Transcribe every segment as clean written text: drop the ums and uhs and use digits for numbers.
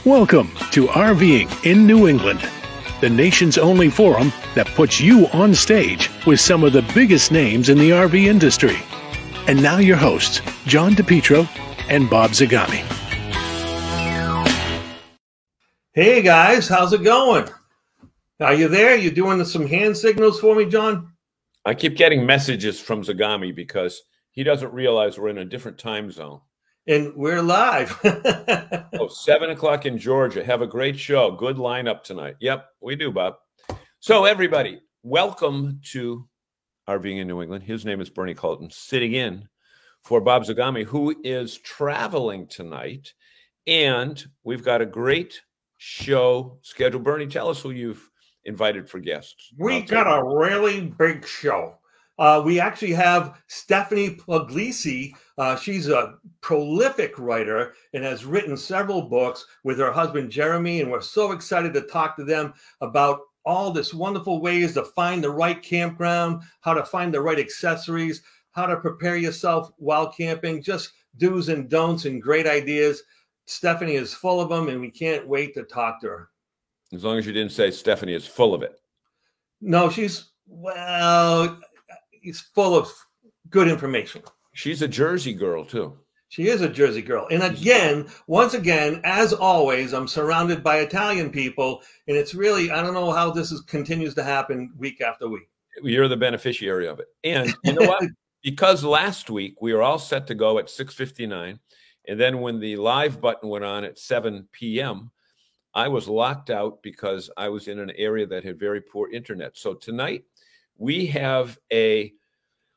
Welcome to RVing in New England, the nation's only forum that puts you on stage with some of the biggest names in the RV industry. And now your hosts, John DiPietro and Bob Zagami. Hey guys, how's it going? Are you there? You doing some hand signals for me, John? I keep getting messages from Zagami because he doesn't realize we're in a different time zone. And we're live. 7 o'clock in Georgia. Have a great show. Good lineup tonight. Yep, we do, Bob. So everybody, welcome to RVing in New England. His name is Bernie Colton, sitting in for Bob Zagami, who is traveling tonight. And we've got a great show scheduled. Bernie, tell us who you've invited for guests. We got a really big show. We actually have Stephanie Puglisi. She's a prolific writer and has written several books with her husband, Jeremy, and we're so excited to talk to them about all this wonderful ways to find the right campground, how to find the right accessories, how to prepare yourself while camping, just do's and don'ts and great ideas. Stephanie is full of them, and we can't wait to talk to her. As long as you didn't say Stephanie is full of it. No, she's full of good information. She's a Jersey girl, too. She is a Jersey girl. And again, once again, as always, I'm surrounded by Italian people. And it's really, I don't know how this continues to happen week after week. You're the beneficiary of it. And you know what? Because last week we were all set to go at 6:59. And then when the live button went on at 7 p.m., I was locked out because I was in an area that had very poor internet. So tonight we have a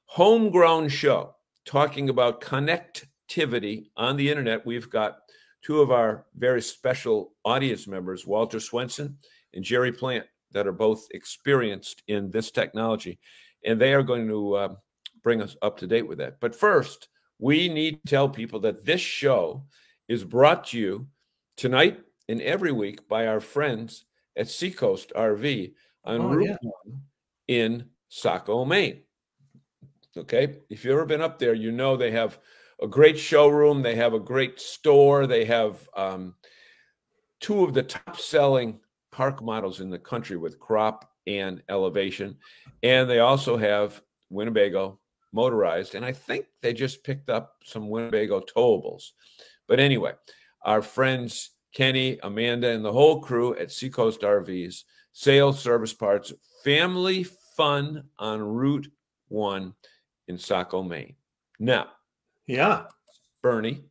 homegrown show talking about connectivity on the internet. We've got two of our very special audience members, Walter Swenson and Jerry Plante, that are both experienced in this technology. And they are going to bring us up to date with that. But first, we need to tell people that this show is brought to you tonight and every week by our friends at Seacoast RV on Route 1 in Saco, Maine. Okay, if you've ever been up there, you know they have a great showroom. They have a great store. They have two of the top-selling park models in the country with crop and elevation. And they also have Winnebago motorized. And I think they just picked up some Winnebago towables. But anyway, our friends Kenny, Amanda, and the whole crew at Seacoast RVs, sales, service parts, family fun on Route 1 in Saco, Maine. Now, Bernie.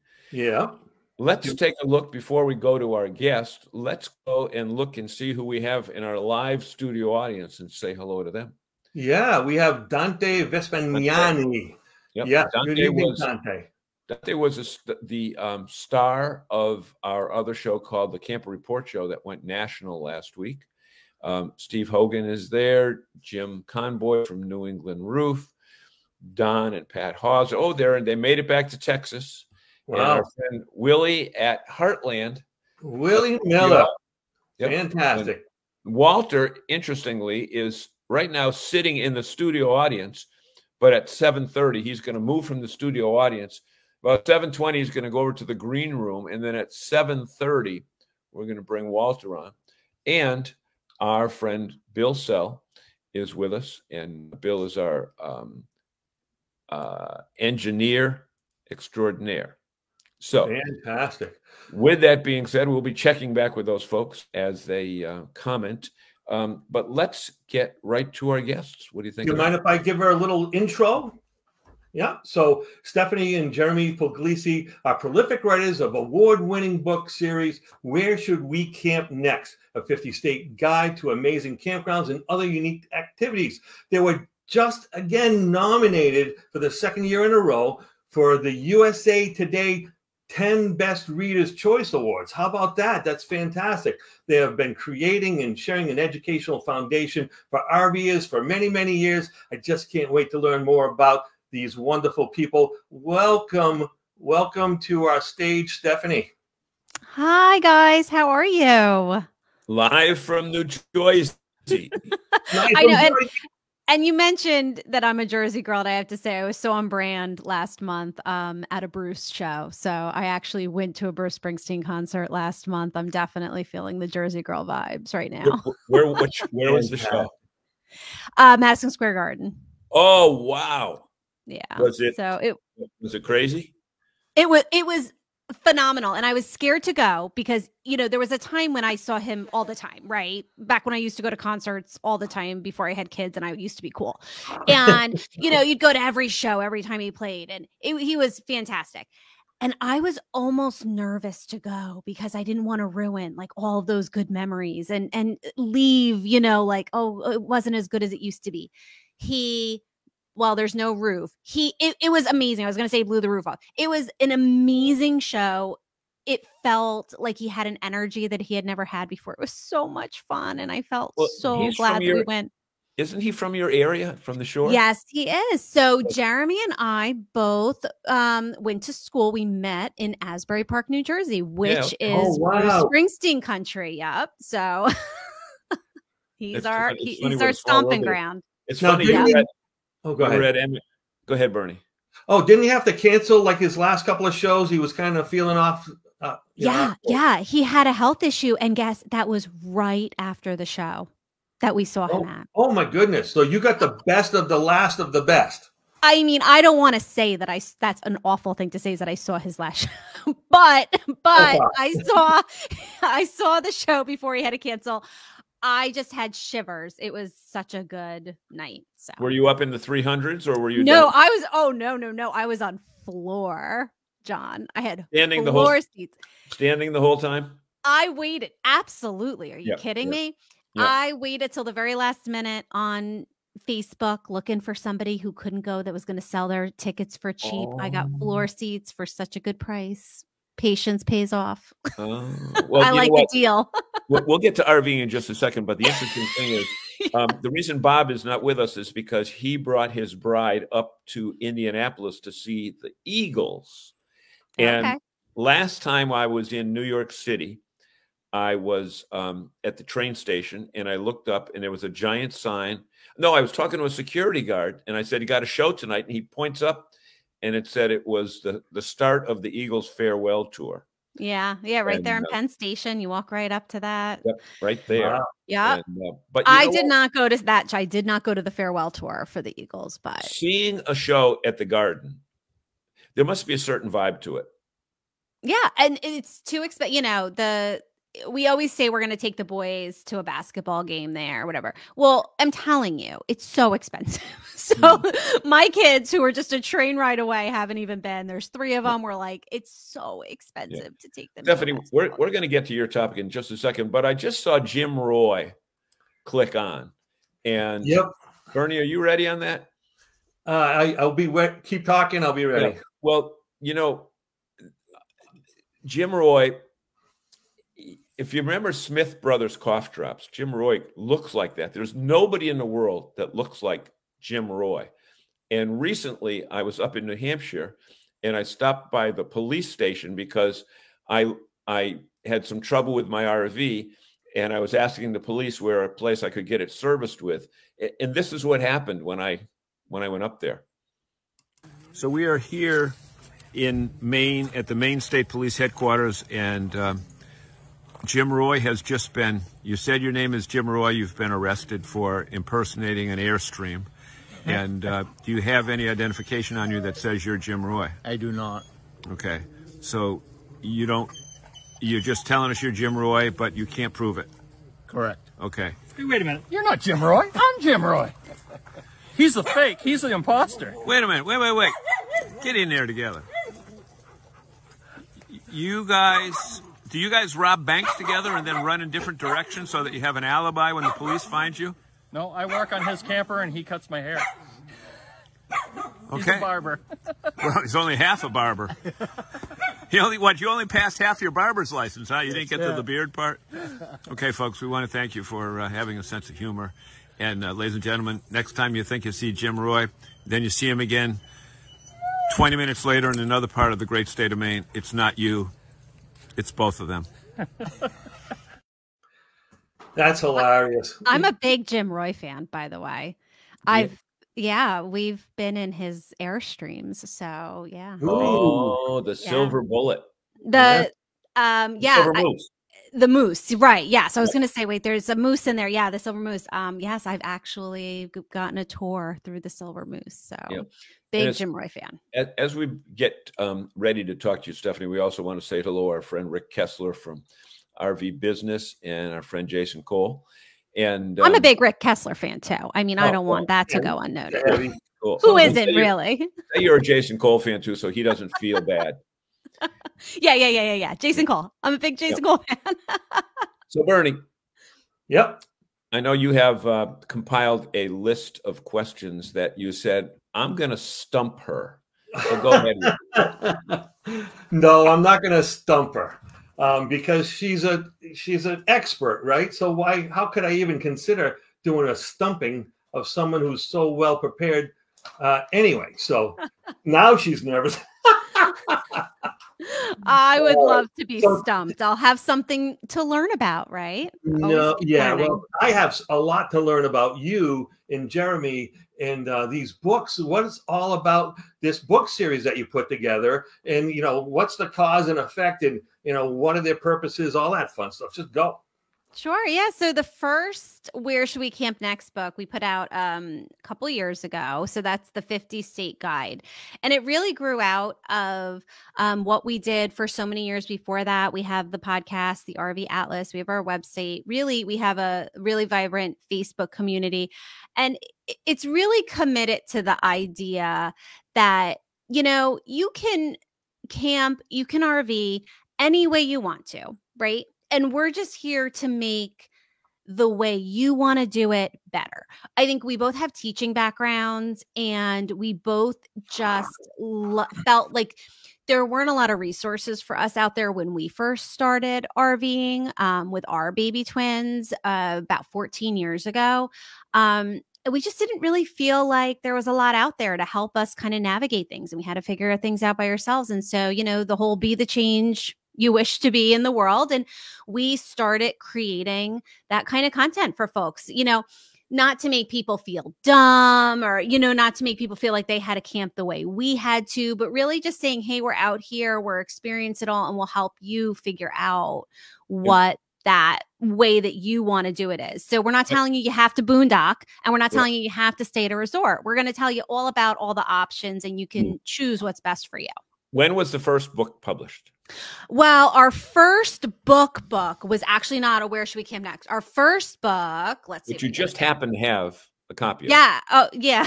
Let's take a look before we go to our guest. Let's go and look and see who we have in our live studio audience and say hello to them. Yeah, we have Dante Vespagnani. Yep. Yeah, Dante was the star of our other show called the Camper Report Show that went national last week. Steve Hogan is there, Jim Conboy from New England Roof, Don and Pat Hawes. Oh, they made it back to Texas. Wow. And our friend Willie at Heartland. Willie Miller. Yep. Fantastic. And Walter, interestingly, is right now sitting in the studio audience, but at 7:30, he's going to move from the studio audience. About 7:20, he's going to go over to the green room. And then at 7:30, we're going to bring Walter on. And our friend Bill Sell is with us. And Bill is our engineer extraordinaire. So fantastic. With that being said, we'll be checking back with those folks as they comment. But let's get right to our guests. What do you think? Do you mind if I give her a little intro? Yeah. So Stephanie and Jeremy Puglisi are prolific writers of award-winning book series, Where Should We Camp Next? A 50-state guide to amazing campgrounds and other unique activities. They were just again nominated for the second year in a row for the USA Today 10 Best Readers' Choice Awards. How about that? That's fantastic. They have been creating and sharing an educational foundation for RVers for many, many years. I just can't wait to learn more about these wonderful people. Welcome to our stage, Stephanie. Hi, guys. How are you? Live from New Jersey. I know. And you mentioned that I'm a Jersey girl, and I have to say I was so on brand last month at a Bruce show. So I actually went to a Bruce Springsteen concert last month. I'm definitely feeling the Jersey girl vibes right now. Where was the show? Madison Square Garden. Oh, wow. Yeah. Was it crazy? It was phenomenal. And I was scared to go because, there was a time when I saw him all the time, right? Back when I used to go to concerts all the time before I had kids and I used to be cool. And, you'd go to every show every time he played, and he was fantastic. And I was almost nervous to go because I didn't want to ruin like all of those good memories and leave, like, oh, it wasn't as good as it used to be. Well, there's no roof. It was amazing. I was going to say blew the roof off. It was an amazing show. It felt like he had an energy that he had never had before. It was so much fun. And I felt so glad that we went. Isn't he from your area, from the shore? Yes, he is. So Jeremy and I both went to school. We met in Asbury Park, New Jersey, which is Bruce Springsteen country. Yep. So he's our stomping ground. It's funny. Go ahead. Go ahead, Bernie. Oh, didn't he have to cancel like his last couple of shows? He was kind of feeling off. Yeah. He had a health issue, and guess that was right after the show that we saw him at. Oh my goodness! So you got the best of the last of the best. I mean, I don't want to say that that's an awful thing to say, is that I saw his last show, but I saw the show before he had to cancel. I just had shivers. It was such a good night. So. Were you up in the 300s or were you? No, I was. Oh, no. I was on floor, John. I had floor seats. Standing the whole time? I waited. Absolutely. Are you kidding me? Yep. I waited till the very last minute on Facebook looking for somebody who couldn't go that was going to sell their tickets for cheap. I got floor seats for such a good price. Patience pays off. Well, I like the deal. We'll get to RVing in just a second, but the interesting thing is the reason Bob is not with us is because he brought his bride up to Indianapolis to see the Eagles. And last time I was in New York City, I was at the train station and I looked up and there was a giant sign. No, I was talking to a security guard and I said, "You got a show tonight?" And he points up and it said it was the start of the Eagles farewell tour. Yeah, right there in Penn Station. You walk right up to that. Yep, right there. Wow. Yeah. But I did not go to that. I did not go to the farewell tour for the Eagles, but seeing a show at the Garden, there must be a certain vibe to it. Yeah, and it's too expensive. We always say we're going to take the boys to a basketball game there or whatever. Well, I'm telling you, it's so expensive. So my kids, who are just a train ride away, haven't even been. There's 3 of them. We're like, it's so expensive to take them. Stephanie, we're going to get to your topic in just a second, but I just saw Jim Roy click on. And Bernie, are you ready on that? I'll be keep talking. I'll be ready. Yeah. Well, Jim Roy, if you remember Smith Brothers cough drops, Jim Roy looks like that. There's nobody in the world that looks like Jim Roy. And recently I was up in New Hampshire and I stopped by the police station because I had some trouble with my RV and I was asking the police where a place I could get it serviced with. And this is what happened when I went up there. So we are here in Maine at the Maine State Police Headquarters, and Jim Roy has just been, you said your name is Jim Roy, you've been arrested for impersonating an Airstream. And do you have any identification on you that says you're Jim Roy? I do not. Okay. So you're just telling us you're Jim Roy, but you can't prove it? Correct. Okay. Hey, wait a minute. You're not Jim Roy. I'm Jim Roy. He's the fake. He's the imposter. Wait a minute. Wait. Get in there together. Do you guys rob banks together and then run in different directions so that you have an alibi when the police find you? No, I work on his camper and he cuts my hair. Okay. He's a barber. Well, he's only half a barber. You only passed half your barber's license, huh? You didn't get to the beard part? Okay, folks, we want to thank you for having a sense of humor. And ladies and gentlemen, next time you think you see Jim Roy, then you see him again 20 minutes later in another part of the great state of Maine. It's not you. It's both of them. That's hilarious. I'm a big Jim Roy fan, by the way. We've been in his Airstreams. So yeah. Oh, the silver bullet. The Silver moose. The moose, right? Yes, I was going to say, wait, there's a moose in there. Yeah, the silver moose. Yes, I've actually gotten a tour through the silver moose. So big Jim Roy fan. As we get ready to talk to you, Stephanie, we also want to say hello to our friend Rick Kessler from RV Business and our friend Jason Cole. And I'm a big Rick Kessler fan too. I mean, I don't want that to go unnoticed. Cool. Who isn't really? Say you're a Jason Cole fan too, so he doesn't feel bad. Yeah. Jason Cole. I'm a big Jason Cole fan. So Bernie. Yep. I know you have compiled a list of questions that you said, I'm going to stump her. So go ahead. No, I'm not going to stump her because she's an expert, right? So how could I even consider doing a stumping of someone who's so well prepared anyway? So now she's nervous. I would love to be stumped. I'll have something to learn about, right? No, well, I have a lot to learn about you and Jeremy and these books. What it's all about, this book series that you put together, and what's the cause and effect, and what are their purposes, all that fun stuff. Just go. Sure. Yeah. So the first Where Should We Camp Next book we put out a couple years ago. So that's the 50 state guide. And it really grew out of what we did for so many years before that. We have the podcast, the RV Atlas. We have our website. Really, we have a really vibrant Facebook community. And it's really committed to the idea that, you can camp, you can RV any way you want to, right? And we're just here to make the way you want to do it better. I think we both have teaching backgrounds, and we both just felt like there weren't a lot of resources for us out there when we first started RVing with our baby twins about 14 years ago. We just didn't really feel like there was a lot out there to help us kind of navigate things, and we had to figure things out by ourselves. And so, the whole be the change you wish to be in the world. And we started creating that kind of content for folks, not to make people feel dumb or, not to make people feel like they had to camp the way we had to, but really just saying, hey, we're out here, we're experiencing it all, and we'll help you figure out what that way that you want to do it is. So we're not telling you have to boondock, and we're not telling you have to stay at a resort. We're going to tell you all about all the options, and you can choose what's best for you. When was the first book published? Well, our first book was actually not a Where Should We Camp Next. Our first book, let's see. But you just happen to have a copy of. Yeah. Oh, yeah.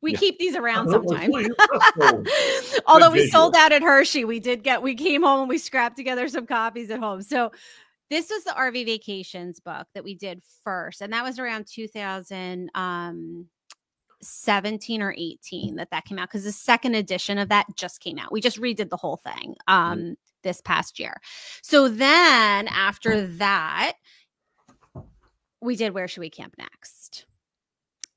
We keep these around sometimes. Although we sold out at Hershey, we came home and we scrapped together some copies at home. So this was the RV Vacations book that we did first. And that was around 2017 or 18 that came out, because the second edition of that just came out. We just redid the whole thing this past year. So then after that, we did Where Should We Camp Next?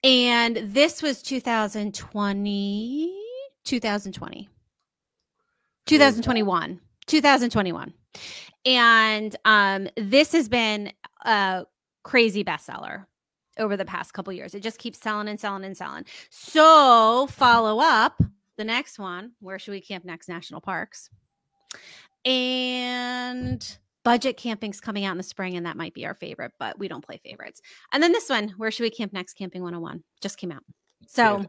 And this was 2021. And this has been a crazy bestseller over the past couple of years. It just keeps selling and selling and selling. So follow up, the next one, Where Should We Camp Next? National Parks. And budget camping's coming out in the spring, and that might be our favorite, but we don't play favorites. And then this one, Where Should We Camp Next? Camping 101, just came out. So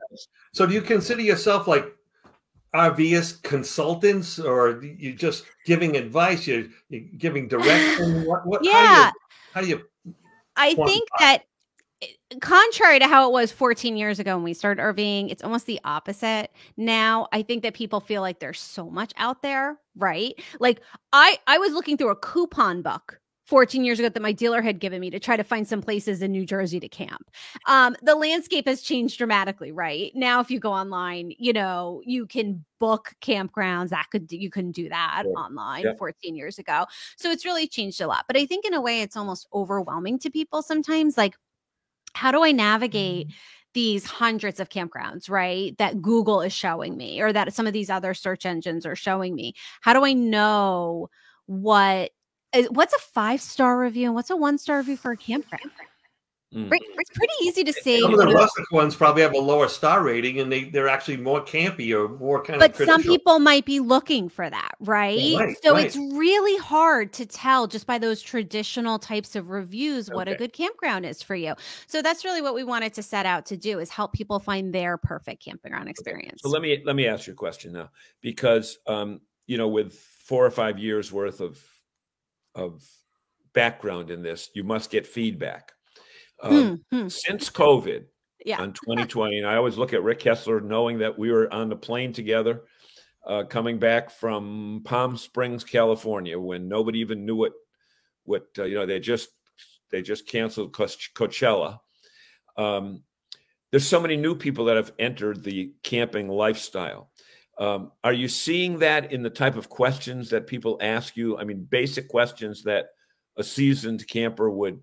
do you consider yourself like RVist consultants, or you just giving advice? You're giving direction? What? Yeah. How do you? I think that, contrary to how it was 14 years ago when we started RVing, it's almost the opposite. Now, I think that people feel like there's so much out there, right? Like I was looking through a coupon book 14 years ago that my dealer had given me to try to find some places in New Jersey to camp. The landscape has changed dramatically, right? Now, if you go online, you can book campgrounds. You couldn't do that online 14 years ago. So it's really changed a lot. But I think in a way, it's almost overwhelming to people sometimes. Like, how do I navigate these hundreds of campgrounds, right, that Google is showing me, or that some of these other search engines are showing me? How do I know what's a 5-star review and what's a 1-star review for a campground? Right. It's pretty easy to say. Some of the rustic ones probably have a lower star rating, and they're actually more campy or more kind of But traditional. some people might be looking for that, right? Right, So right. it's really hard to tell just by those traditional types of reviews what a good campground is for you. So that's really what we wanted to set out to do, is help people find their perfect campground experience. So let me ask you a question now, because you know, with 4 or 5 years worth of background in this, you must get feedback. Since COVID, on 2020, and I always look at Rick Kessler, knowing that we were on the plane together, coming back from Palm Springs, California, when nobody even knew what you know, they just canceled Coachella. There's so many new people that have entered the camping lifestyle. Are you seeing that in the type of questions that people ask you? I mean, basic questions that a seasoned camper would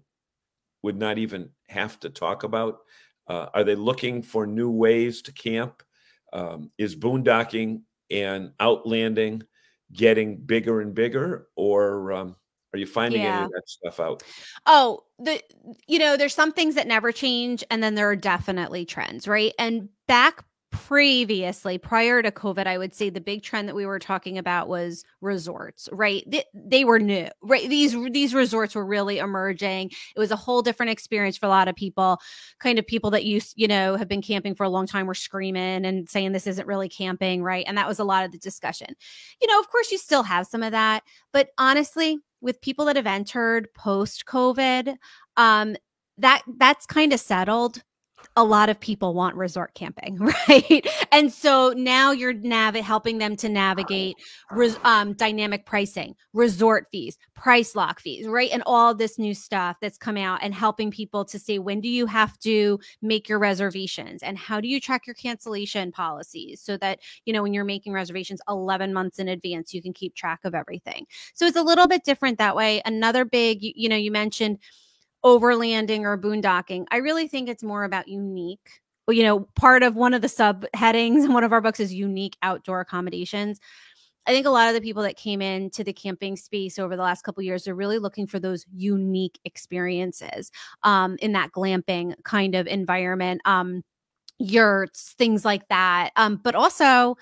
not even have to talk about? Are they looking for new ways to camp? Is boondocking and outlanding getting bigger and bigger, or are you finding any of that stuff out? Oh, there's some things that never change, and then there are definitely trends, right? And back previously, prior to COVID, I would say the big trend that we were talking about was resorts, right? They were new, right? These resorts were really emerging. It was a whole different experience for a lot of people, kind of people that have been camping for a long time were screaming and saying this isn't really camping, right? And that was a lot of the discussion. Of course, you still have some of that, but honestly, with people that have entered post-COVID, that's kind of settled. A lot of people want resort camping, right? And so now you're helping them to navigate dynamic pricing, resort fees, price lock fees, right? And all this new stuff that's come out, and helping people to say, when do you have to make your reservations, and how do you track your cancellation policies, so that, when you're making reservations 11 months in advance, you can keep track of everything. So it's a little bit different that way. Another big, you mentioned overlanding or boondocking. I really think it's more about unique. Part of one of the subheadings in one of our books is unique outdoor accommodations. I think a lot of the people that came into the camping space over the last couple of years are really looking for those unique experiences in that glamping kind of environment, yurts, things like that. But also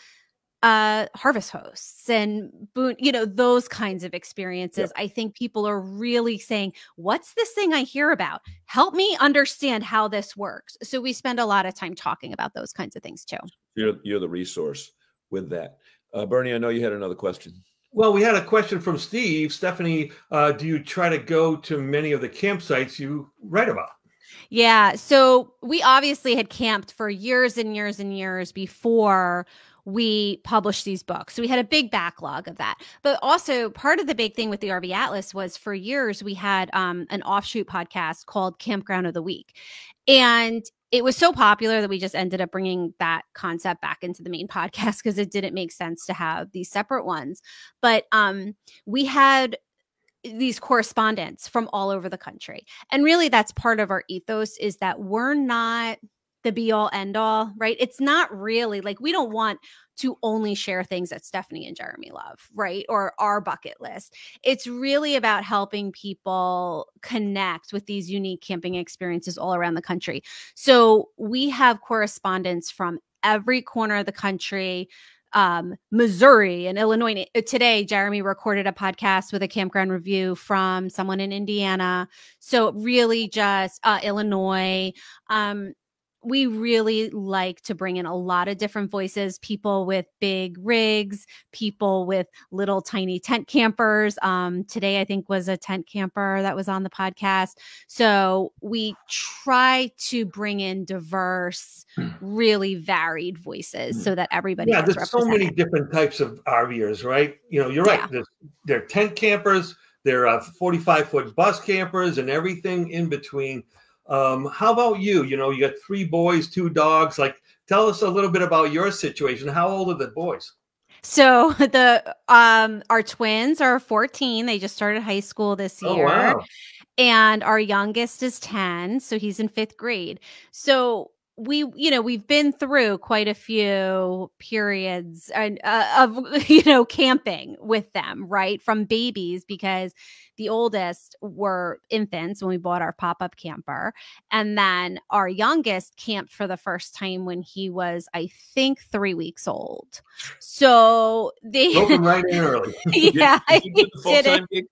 harvest hosts and those kinds of experiences. I think people are really saying, what's this thing I hear about? Help me understand how this works. So we spend a lot of time talking about those kinds of things too. You're the resource with that. Bernie, I know you had another question. Well, we had a question from Steve. Stephanie, do you try to go to many of the campsites you write about? Yeah. So we obviously had camped for years and years and years before we published these books. So we had a big backlog of that. But also part of the big thing with the RV Atlas was, for years we had an offshoot podcast called Campground of the Week. And it was so popular that we just ended up bringing that concept back into the main podcast, because it didn't make sense to have these separate ones. But we had these correspondents from all over the country. And really that's part of our ethos, is that we're not the be all end all, right? It's not really like, we don't want to only share things that Stephanie and Jeremy love, right? Or our bucket list. It's really about helping people connect with these unique camping experiences all around the country. So we have correspondents from every corner of the country, Missouri and Illinois. Today, Jeremy recorded a podcast with a campground review from someone in Indiana. So really just Illinois. We really like to bring in a lot of different voices, people with big rigs, people with little tiny tent campers. Today, I think, was a tent camper that was on the podcast. So we try to bring in diverse, really varied voices so that everybody gets there's represented. So many different types of RVers, right? You're right. They're tent campers, they're 45-foot bus campers, and everything in between. How about you? You got 3 boys, 2 dogs. Like, tell us a little bit about your situation. How old are the boys? So our twins are 14. They just started high school this year. Oh, wow. And our youngest is 10. So he's in 5th grade. So we've been through quite a few periods of camping with them, right, from babies, because the oldest were infants when we bought our pop-up camper, and then our youngest camped for the first time when he was, I think, 3 weeks old. So they broke him right in early. Yeah, did you do a full-time gig?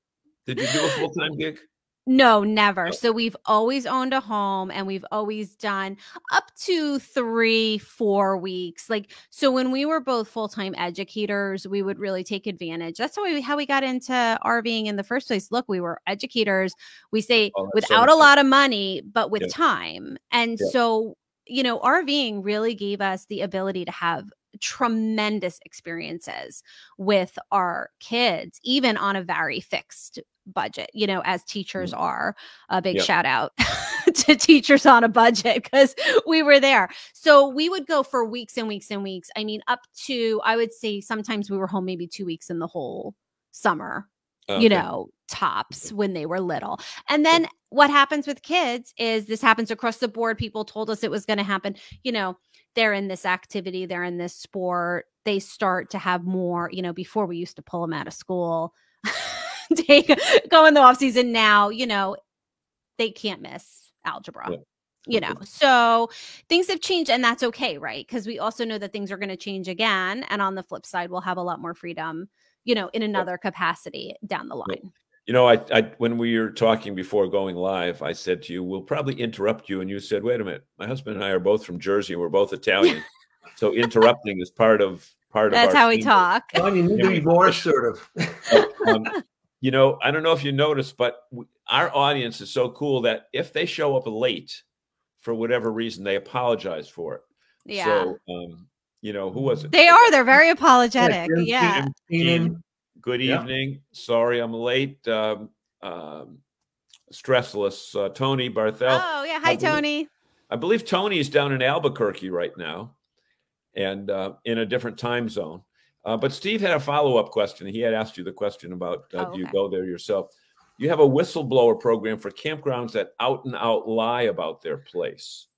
Did you do a full-time gig? No, never. So we've always owned a home, and we've always done up to 3-4 weeks. Like, so when we were both full-time educators, we would really take advantage. That's how we got into RVing in the first place. Look, we were educators. We say without a lot of money, but with time. And so, RVing really gave us the ability to have tremendous experiences with our kids, even on a very fixed budget, as teachers are. A big shout out to teachers on a budget, because we were there. So we would go for weeks and weeks and weeks. I mean, up to, I would say sometimes we were home maybe 2 weeks in the whole summer, tops, when they were little. And then what happens with kids is this happens across the board. People told us it was going to happen. They're in this activity, they're in this sport. They start to have more, before we used to pull them out of school, go in the off season. Now, they can't miss algebra. So things have changed, and that's okay, right? Because we also know that things are going to change again. And on the flip side, we'll have a lot more freedom, in another capacity down the line. I when we were talking before going live, I said to you, we'll probably interrupt you. And you said, wait a minute, my husband and I are both from Jersey, and we're both Italian. So interrupting is part of that's how we talk. You need to be more assertive. I don't know if you noticed, but our audience is so cool that if they show up late for whatever reason, they apologize for it. Yeah. So, who was it? They're very apologetic. Yeah. Good evening. Sorry, I'm late. Stressless. Tony Barthel. Oh, yeah. Hi, Tony. I believe Tony is down in Albuquerque right now, and in a different time zone. But Steve had a follow-up question. He had asked you the question about, do you go there yourself? You have a whistleblower program for campgrounds that out and out lie about their place.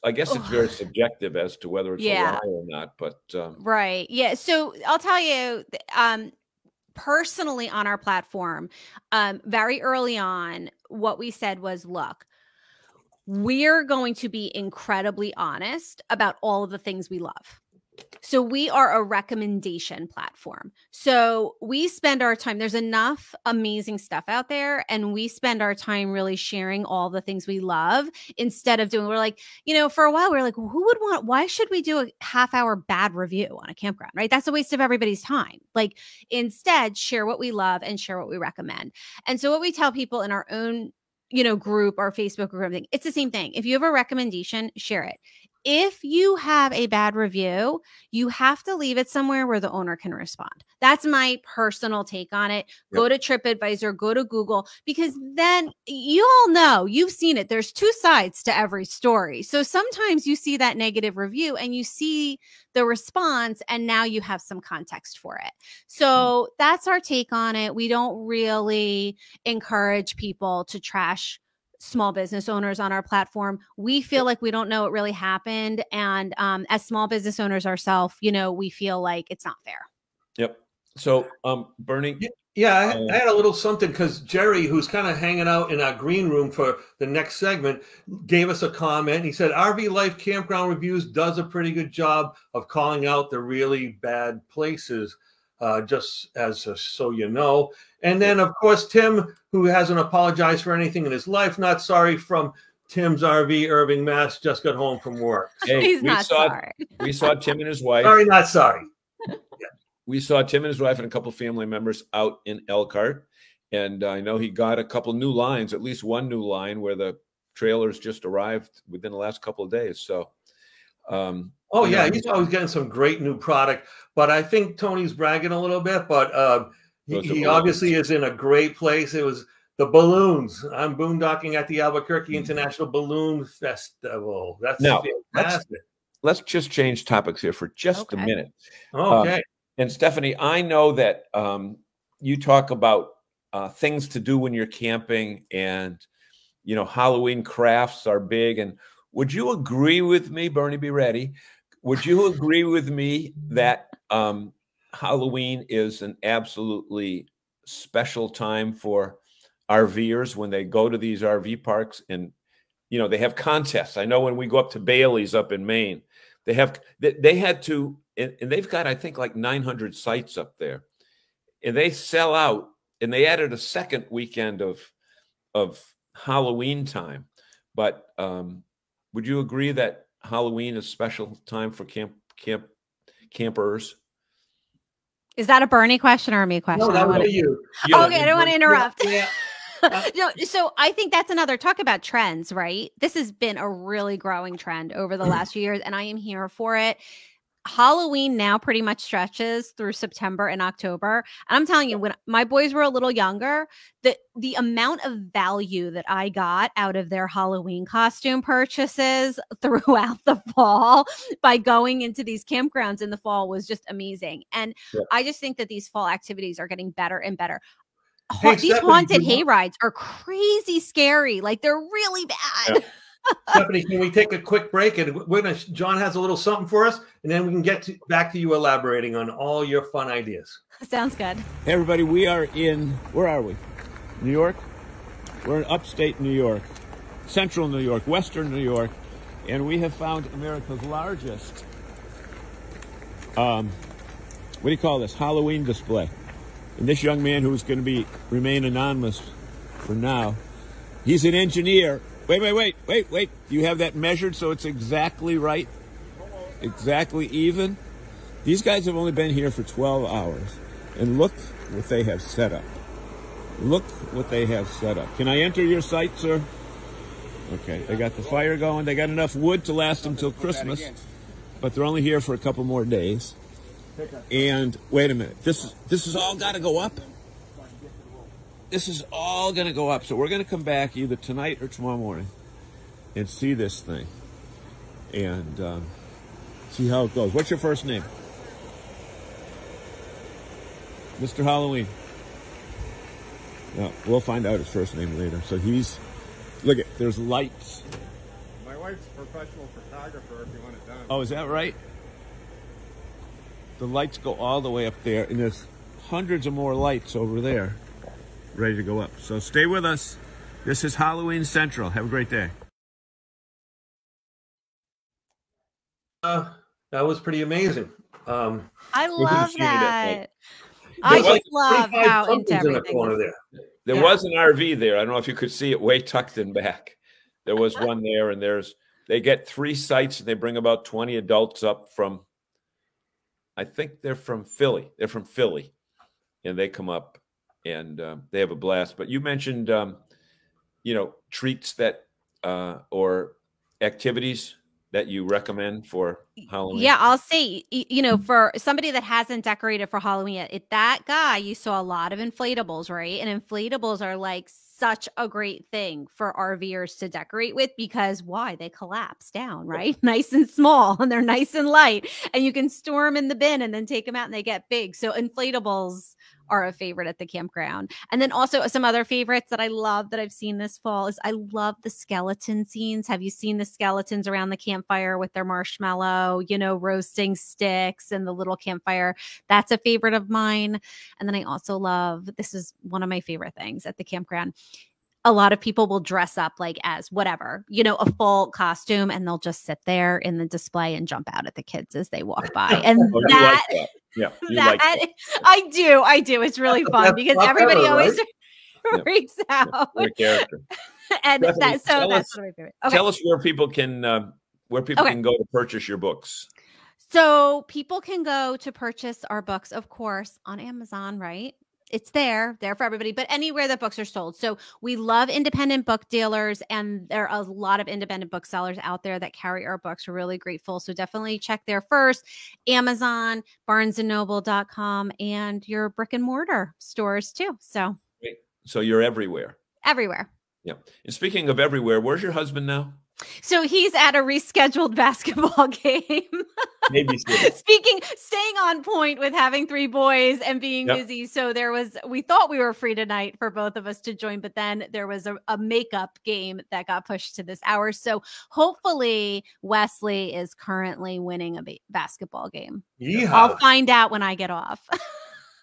I guess it's very subjective as to whether it's a lie or not, but. Right. Yeah. So I'll tell you, personally on our platform, very early on, what we said was, look, we're going to be incredibly honest about all of the things we love. So we are a recommendation platform. So we spend our time, there's enough amazing stuff out there, and we spend our time really sharing all the things we love instead of we're like, for a while we were like, why should we do a half-hour bad review on a campground, right? That's a waste of everybody's time. Like, instead, share what we love and share what we recommend. And so what we tell people in our own, group, our Facebook group, everything, it's the same thing. If you have a recommendation, share it. If you have a bad review, you have to leave it somewhere where the owner can respond. That's my personal take on it. Go to TripAdvisor, go to Google, because then you all know, you've seen it. There's two sides to every story. So sometimes you see that negative review and you see the response, and now you have some context for it. So that's our take on it. We don't really encourage people to trash small business owners on our platform. We feel like we don't know what really happened. And as small business owners ourselves, we feel like it's not fair. Yep. So, Bernie. Yeah, I had a little something, because Jerry, who's kind of hanging out in our green room for the next segment, gave us a comment. He said, RV Life Campground Reviews does a pretty good job of calling out the really bad places, just as so you know. And then, of course, Tim, who hasn't apologized for anything in his life, not sorry, from Tim's RV, Irving, Mass, just got home from work. Hey, He's not sorry. We saw Tim and his wife. Sorry, not sorry. We saw Tim and his wife and a couple of family members out in Elkhart. And I know he got a couple new lines, at least one new line, where the trailers just arrived within the last couple of days. So, he's always getting some great new product. But I think Tony's bragging a little bit, but he obviously is in a great place. It was the balloons. I'm boondocking at the Albuquerque International Balloon Festival. That's fantastic. Let's just change topics here for just a minute. Okay. And Stephanie, I know that you talk about things to do when you're camping, and Halloween crafts are big. And would you agree with me, Bernie, be ready? Would you agree with me that Halloween is an absolutely special time for RVers when they go to these RV parks and, you know, they have contests? I know when we go up to Bailey's up in Maine, they had to, and they've got, I think, like 900 sites up there, and they sell out, and they added a second weekend of Halloween time. But would you agree that Halloween is a special time for campers? Is that a Bernie question or a me question? No, that was you. Okay, I don't want to interrupt. Yeah. No, so I think that's another talk about trends, right? This has been a really growing trend over the last few years, and I am here for it. Halloween now pretty much stretches through September and October. And I'm telling you, when my boys were a little younger, the amount of value that I got out of their Halloween costume purchases throughout the fall by going into these campgrounds in the fall was just amazing. And I just think that these fall activities are getting better and better. Hey, these Stephanie, haunted hay rides are crazy scary. Like, they're really bad. Yeah. Stephanie, can we take a quick break? And John has a little something for us, and then we can get back to you elaborating on all your fun ideas. Sounds good. Hey everybody, we are in, where are we? New York? We're in upstate New York, central New York, western New York, and we have found America's largest, what do you call this, Halloween display. And this young man, who's going to remain anonymous for now, he's an engineer. Wait. You have that measured so it's exactly right? Exactly even? These guys have only been here for 12 hours. And look what they have set up. Look what they have set up. Can I enter your site, sir? Okay, they got the fire going. They got enough wood to last them till Christmas. But they're only here for a couple more days. And wait a minute. This is all got to go up? This is all going to go up. So we're going to come back either tonight or tomorrow morning and see this thing and see how it goes. What's your first name? Mr. Halloween. No, we'll find out his first name later. So look at, there's lights. My wife's a professional photographer if you want it done. Oh, is that right? The lights go all the way up there, and there's hundreds of more lights over there ready to go up. So stay with us. This is Halloween Central. Have a great day. That was pretty amazing. I love that. I just love how into everything. There was an RV there. I don't know if you could see it way tucked in back. There was one there, and they get 3 sites, and they bring about 20 adults up from, I think they're from Philly. They're from Philly, and they come up, and they have a blast. But you mentioned, treats that or activities that you recommend for Halloween. Yeah, I'll say, for somebody that hasn't decorated for Halloween yet, that guy, you saw a lot of inflatables, right? And inflatables are like such a great thing for RVers to decorate with because why? They collapse down, right? Nice and small, and they're nice and light, and you can store them in the bin and then take them out and they get big. So inflatables are a favorite at the campground. And then also some other favorites that I love that I've seen this fall is I love the skeleton scenes. Have you seen the skeletons around the campfire with their marshmallow, roasting sticks and the little campfire? That's a favorite of mine. And then I also love, this is one of my favorite things at the campground. A lot of people will dress up like as whatever, a full costume, and they'll just sit there in the display and jump out at the kids as they walk by. And that. Yeah, I do. It's really fun because everybody always freaks out. Yeah, and that's one of my favorite. Okay. Tell us where people can can go to purchase your books. So people can go to purchase our books, of course, on Amazon, right? It's there for everybody, but anywhere that books are sold. So we love independent book dealers, and there are a lot of independent booksellers out there that carry our books. We're really grateful. So definitely check there first. Amazon, barnesandnoble.com, and your brick and mortar stores too. So you're everywhere. Everywhere. Yeah. And speaking of everywhere, where's your husband now? So he's at a rescheduled basketball game. Maybe so. Staying on point with having 3 boys and being busy. So we thought we were free tonight for both of us to join, but then there was a makeup game that got pushed to this hour. So hopefully Wesley is currently winning a basketball game. Yeehaw. I'll find out when I get off.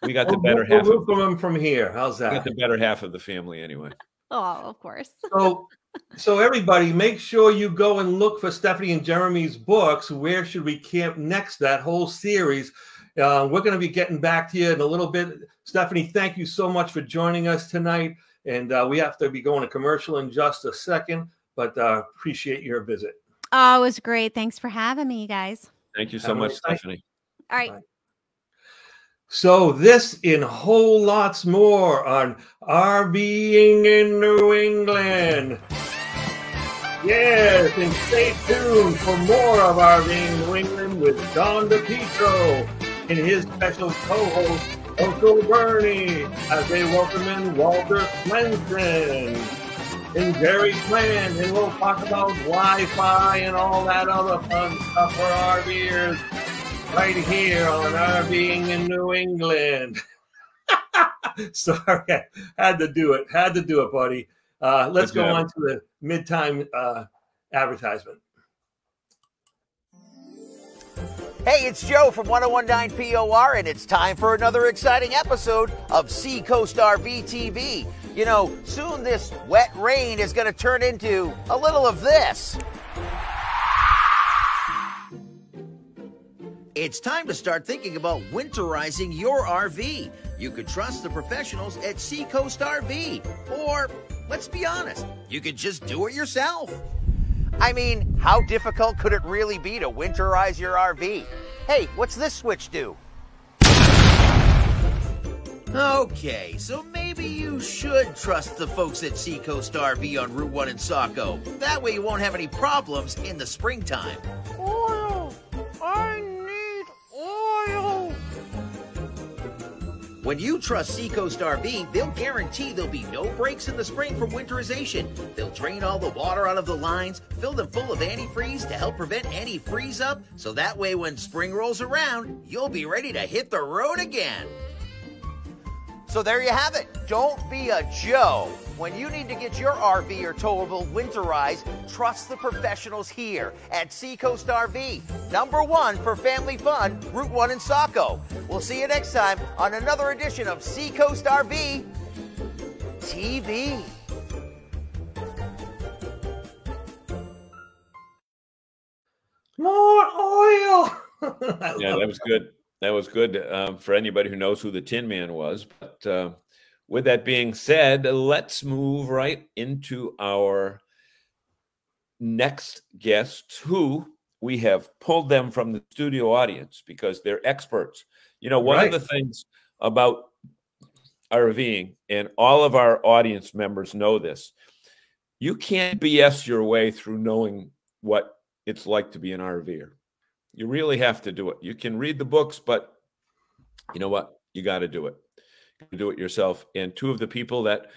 We got the better half of him from here. How's that? We got the better half of the family anyway. Oh, of course. So everybody, make sure you go and look for Stephanie and Jeremy's books. Where should we camp next? That whole series. We're going to be getting back to you in a little bit. Stephanie, thank you so much for joining us tonight. And we have to be going to commercial in just a second, but appreciate your visit. Oh, it was great. Thanks for having me, you guys. Thank you so much, Stephanie. All right. Bye. So this and whole lots more on RVing in New England. Yes, and stay tuned for more of RVing New England with John DiPietro and his special co-host, Uncle Bernie, as they welcome in Walter Swenson and Jerry Plante, and we'll talk about Wi-Fi and all that other fun stuff for RVers. Right here on RVing in New England. Sorry, I had to do it. Had to do it, buddy. Let's go on to the mid-time advertisement. Hey, it's Joe from 1019 POR, and it's time for another exciting episode of Seacoast RV TV. You know, soon this wet rain is going to turn into a little of this. It's time to start thinking about winterizing your RV. You could trust the professionals at Seacoast RV. Or, let's be honest, you could just do it yourself. I mean, how difficult could it really be to winterize your RV? Hey, what's this switch do? Okay, so maybe you should trust the folks at Seacoast RV on Route 1 in Saco. That way you won't have any problems in the springtime. Oil! I need oil! When you trust Seacoast RV, they'll guarantee there'll be no breaks in the spring from winterization. They'll drain all the water out of the lines, fill them full of antifreeze to help prevent any freeze-up, so that way when spring rolls around, you'll be ready to hit the road again. So there you have it. Don't be a Joe. When you need to get your RV or towable winterized, trust the professionals here at Seacoast RV. #1 for family fun, Route 1 in Saco. We'll see you next time on another edition of Seacoast RV TV. More oil. Yeah, that was good. That was good for anybody who knows who the Tin Man was. But with that being said, let's move right into our next guests, who we have pulled them from the studio audience because they're experts. You know, one of the things about RVing, and all of our audience members know this, you can't BS your way through knowing what it's like to be an RVer. You really have to do it. You can read the books, but you know what? You got to do it. You can do it yourself. And two of the people that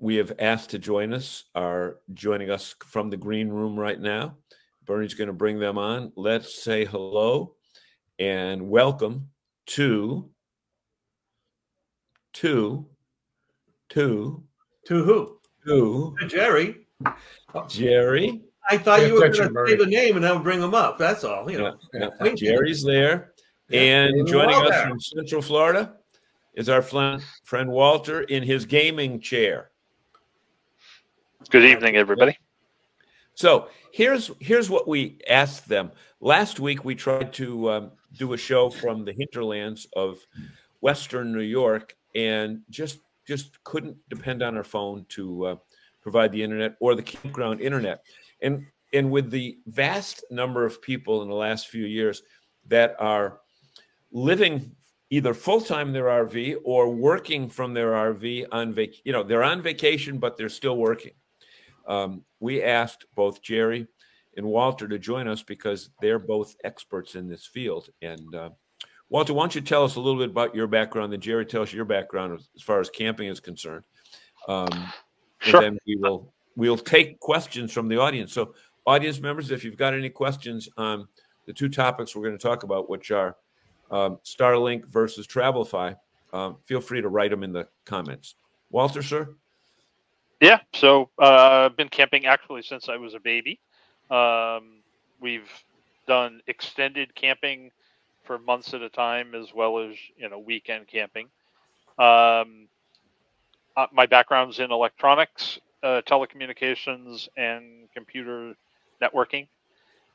we have asked to join us are joining us from the green room right now. Bernie's going to bring them on. Let's say hello and welcome to who? To Jerry. Jerry. I thought you were going to say the name and then bring them up. That's all. You know. Yeah. Jerry's there. And joining us from Central Florida is our friend Walter in his gaming chair. Good evening, everybody. So here's what we asked them. Last week, we tried to do a show from the hinterlands of Western New York and just couldn't depend on our phone to provide the internet or the campground internet. And with the vast number of people in the last few years that are living either full-time in their RV or working from their RV on they're on vacation, but they're still working. We asked both Jerry and Walter to join us because they're both experts in this field. And Walter, why don't you tell us a little bit about your background, then Jerry tell us your background as far as camping is concerned. Sure. And then we will we'll take questions from the audience. So audience members, if you've got any questions on the two topics we're going to talk about, which are Starlink versus Travelify, feel free to write them in the comments. Walter, sir? Yeah, so I've been camping actually since I was a baby. We've done extended camping for months at a time, as well as weekend camping. My background's in electronics, telecommunications, and computer networking,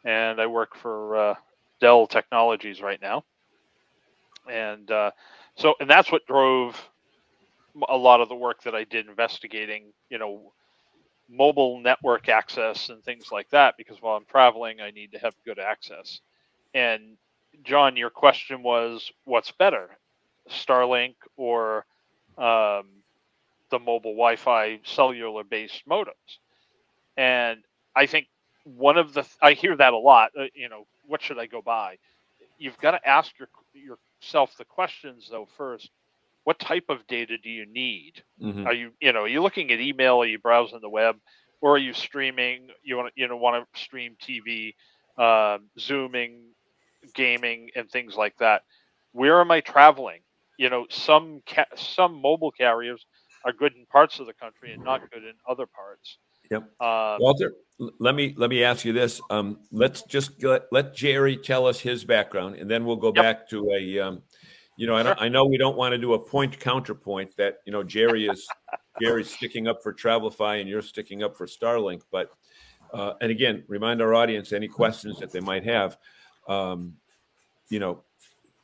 and I work for Dell Technologies right now. And and that's what drove a lot of the work that I did investigating, mobile network access and things like that, because while I'm traveling, I need to have good access. And John, your question was, what's better, Starlink or the mobile Wi-Fi cellular-based modems? And I think I hear that a lot. What should I go buy? You've got to ask yourself the questions though first. What type of data do you need? Mm-hmm. Are you looking at email? Are you browsing the web, or are you streaming? You want to stream TV, Zooming, gaming, and things like that. Where am I traveling? Some mobile carriers are good in parts of the country and not good in other parts. Yep. Walter, let me ask you this. Let's just let Jerry tell us his background, and then we'll go back to a. I know we don't want to do a point counterpoint that Jerry's sticking up for Travelify and you're sticking up for Starlink, but and again, remind our audience any questions that they might have.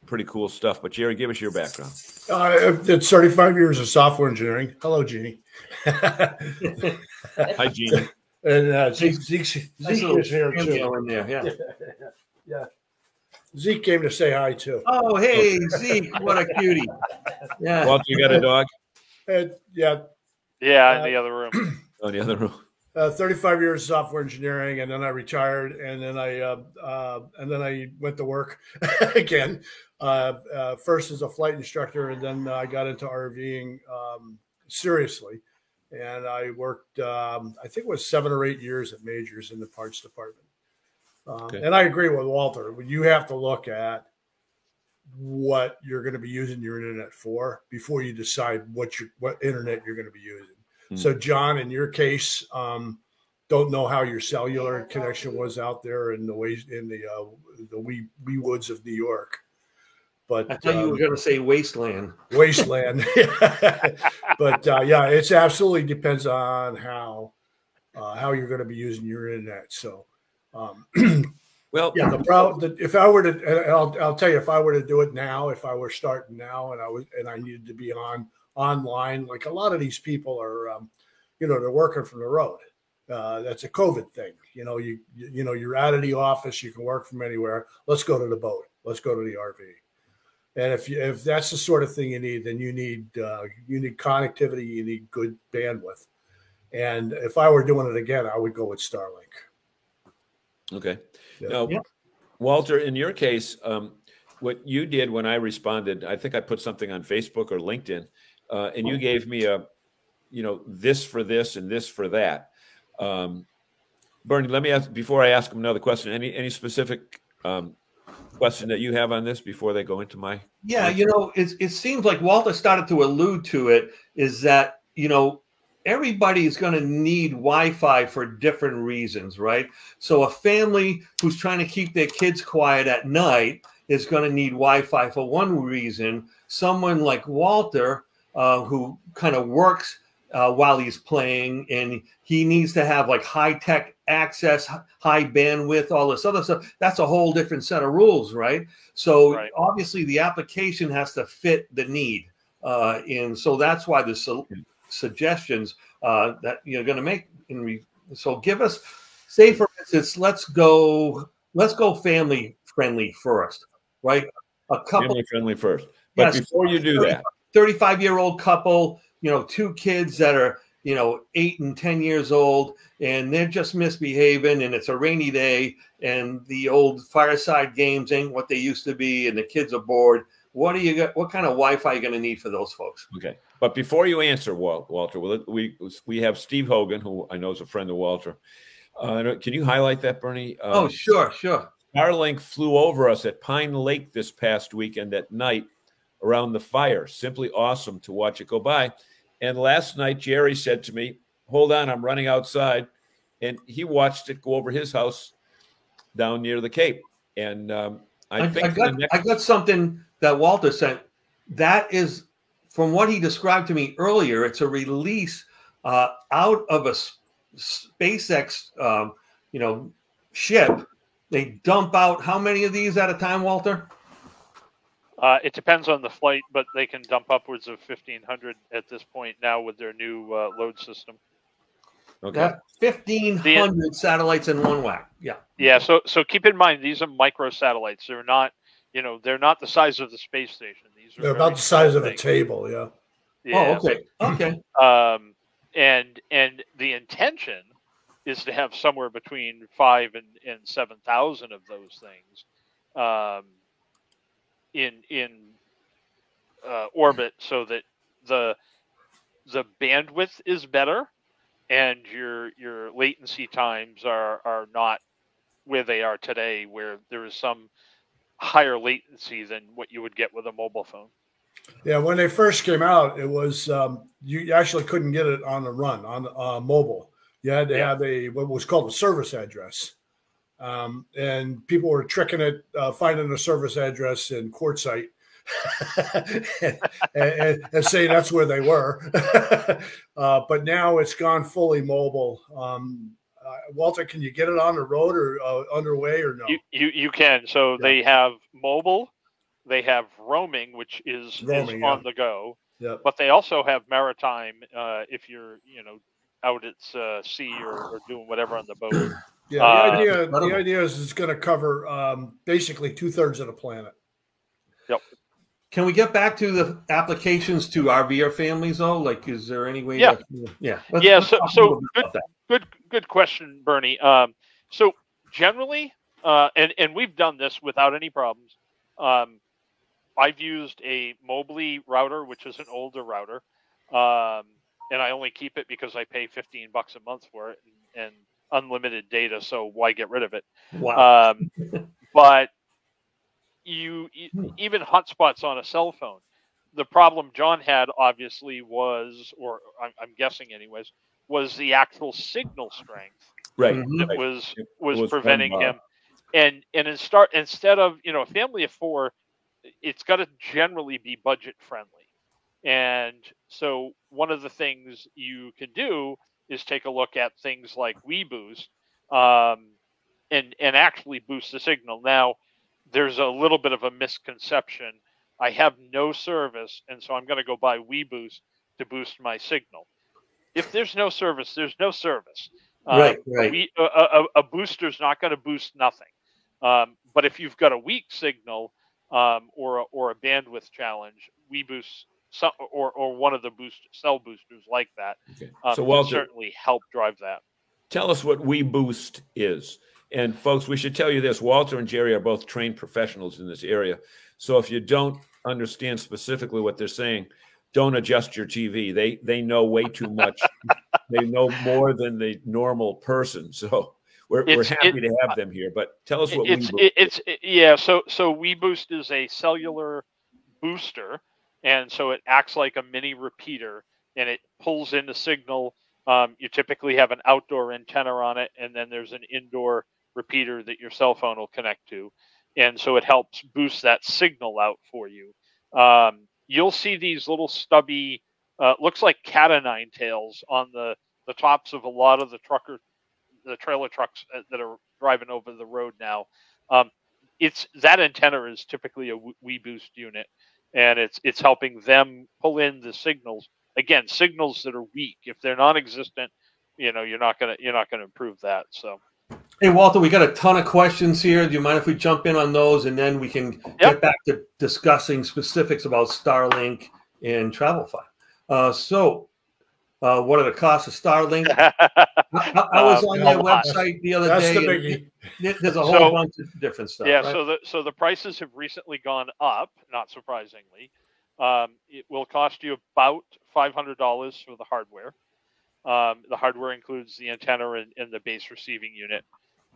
Pretty cool stuff. But Jerry, give us your background. It's 35 years of software engineering. Hello, Jeannie. Hi, Jeannie. And Zeke is here too. In there, yeah. Yeah. Zeke came to say hi too. Oh, hey, Zeke, what a cutie. Yeah. Walter, you got a dog? Yeah. Yeah, in the other room. Oh, in the other room. 35 years of software engineering, and then I retired, and then I went to work again. First as a flight instructor, and then I got into RVing seriously, and I worked I think it was 7 or 8 years at Majors in the parts department. Okay. And I agree with Walter. You have to look at what you're going to be using your internet for before you decide what internet you're going to be using. Mm-hmm. So, John, in your case, don't know how your cellular connection was out there in the wee woods of New York. But I thought you were going to say wasteland. Wasteland. But yeah, it's absolutely depends on how you're going to be using your internet. So. Well, yeah, the problem if I were to, I'll tell you, if I were to do it now, if I were starting now and I needed to be online, like a lot of these people are, they're working from the road. That's a COVID thing. You're out of the office, you can work from anywhere. Let's go to the boat. Let's go to the RV. And if that's the sort of thing you need, then you need connectivity, you need good bandwidth. And if I were doing it again, I would go with Starlink. Okay. Now, Walter, in your case, what you did when I responded, I think I put something on Facebook or LinkedIn, and you gave me this for this and this for that. Bernie, let me ask, before I ask him another question, any specific question that you have on this before they go into my? Yeah, it seems like Walter started to allude to it, is that, everybody's going to need Wi-Fi for different reasons, right? So a family who's trying to keep their kids quiet at night is going to need Wi-Fi for one reason. Someone like Walter, who kind of works while he's playing, and he needs to have like high-tech access, high bandwidth, all this other stuff. That's a whole different set of rules, right? So obviously the application has to fit the need. And so that's why the suggestions that you're going to make so give us, say for instance, let's go family friendly first, right? A couple family friendly first, but before you do that, 35-year-old couple, 2 kids that are 8 and 10 years old, and they're just misbehaving, and it's a rainy day, and the old fireside games ain't what they used to be, and the kids are bored. what do you got? What kind of Wi-Fi are you going to need for those folks? Okay, but before you answer, Walter, we have Steve Hogan, who I know is a friend of Walter. Can you highlight that, Bernie? Oh, sure. Starlink flew over us at Pine Lake this past weekend at night around the fire. Simply awesome to watch it go by. And last night, Jerry said to me, "Hold on, I'm running outside," and he watched it go over his house down near the Cape. And I got something that Walter sent. That is, from what he described to me earlier, it's a release out of a SpaceX, ship. They dump out how many of these at a time, Walter? It depends on the flight, but they can dump upwards of 1,500 at this point now with their new load system. Okay. 1,500 satellites in one whack. Yeah. Yeah. So keep in mind, these are micro satellites. They're not, they're not the size of the space station. They're about the size of a table. Yeah. Yeah. Oh, okay. Okay. And the intention is to have somewhere between 5,000 and 7,000 of those things in orbit, so that the bandwidth is better and your latency times are not where they are today, where there is some higher latency than what you would get with a mobile phone. Yeah, when they first came out, it was you actually couldn't get it on the run on mobile. You had to have what was called a service address, and people were tricking it, finding a service address in Quartzsite and saying that's where they were. But now it's gone fully mobile. Walter, can you get it on the road or underway or no? You can. So they have mobile. They have roaming, which is on the go. Yeah. But they also have maritime if you're, out at sea or doing whatever on the boat. Yeah, the idea is it's going to cover basically 2/3 of the planet. Yep. Can we get back to the applications to RVer families, though? Like, is there any way? Yeah. So good question, Bernie. So generally, and we've done this without any problems. I've used a Mobley router, which is an older router, and I only keep it because I pay $15 a month for it and unlimited data. So why get rid of it? Wow. But even hotspots on a cell phone. The problem John had obviously was, or I'm guessing anyways, was the actual signal strength. Right. That was preventing him. And instead of, a family of 4, it's got to generally be budget friendly. And so one of the things you can do is take a look at things like WeBoost and actually boost the signal. Now, there's a little bit of a misconception. I have no service, and so I'm going to go buy WeBoost to boost my signal. If there's no service, there's no service. Right. A booster's not going to boost nothing. But if you've got a weak signal or a bandwidth challenge, WeBoost or one of the cell boosters like that so Walter, can certainly help drive that. Tell us what WeBoost is. And folks, we should tell you this. Walter and Jerry are both trained professionals in this area. So if you don't understand specifically what they're saying, don't adjust your TV. They know way too much. They know more than the normal person. So we're happy to have them here. But tell us what WeBoost is. So WeBoost is a cellular booster, and so it acts like a mini repeater, and it pulls in the signal. You typically have an outdoor antenna on it, and then there's an indoor repeater that your cell phone will connect to. And so it helps boost that signal out for you. You'll see these little stubby, looks like cat o' nine tails on the tops of a lot of the trailer trucks that are driving over the road now. That antenna is typically a WeBoost unit, and it's helping them pull in the signals. Again, signals that are weak. If they're non-existent, you're not gonna improve that. So. Hey, Walter, we got a ton of questions here. Do you mind if we jump in on those, and then we can get back to discussing specifics about Starlink and TravelFi? So What are the costs of Starlink? I was on their website the other day. The biggie. There's a whole bunch of different stuff. Yeah, right? so the prices have recently gone up, not surprisingly. It will cost you about $500 for the hardware. The hardware includes the antenna and the base receiving unit.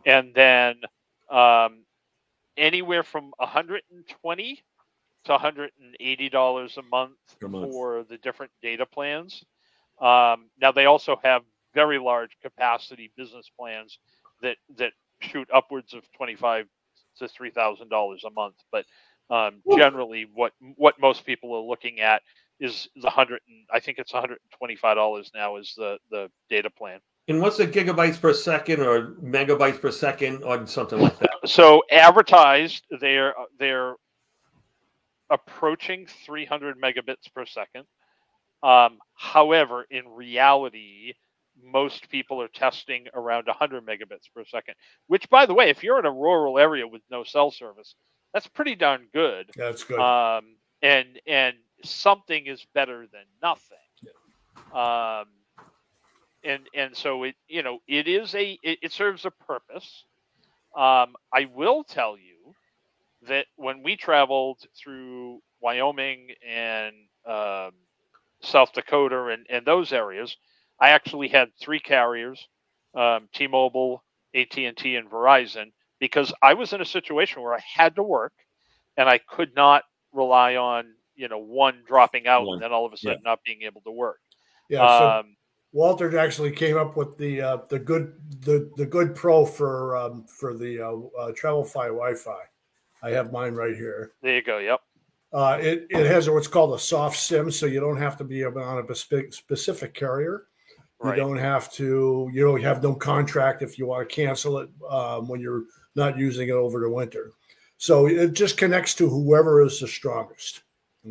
And then anywhere from $120 to $180 a month for the different data plans. Now they also have very large capacity business plans that shoot upwards of $2,500 to $3,000 a month. But generally, what most people are looking at is I think it's $125 now is the data plan. And what's the gigabytes per second or megabytes per second or something like that? So advertised, they're approaching 300 megabits per second. However, in reality, most people are testing around 100 megabits per second, which, by the way, if you're in a rural area with no cell service, that's pretty darn good. That's good. And something is better than nothing. Yeah. And so it serves a purpose. I will tell you that when we traveled through Wyoming and South Dakota and those areas, I actually had 3 carriers, T-Mobile, AT&T, and Verizon, because I was in a situation where I had to work and I could not rely on one dropping out and then all of a sudden not being able to work. Yeah. So Walter actually came up with the good Pro for the TravelFi Wi-Fi. I have mine right here. There you go. Yep. It has what's called a soft SIM, so you don't have to be on a specific carrier. You don't have to. You have no contract if you want to cancel it when you're not using it over the winter. So it just connects to whoever is the strongest.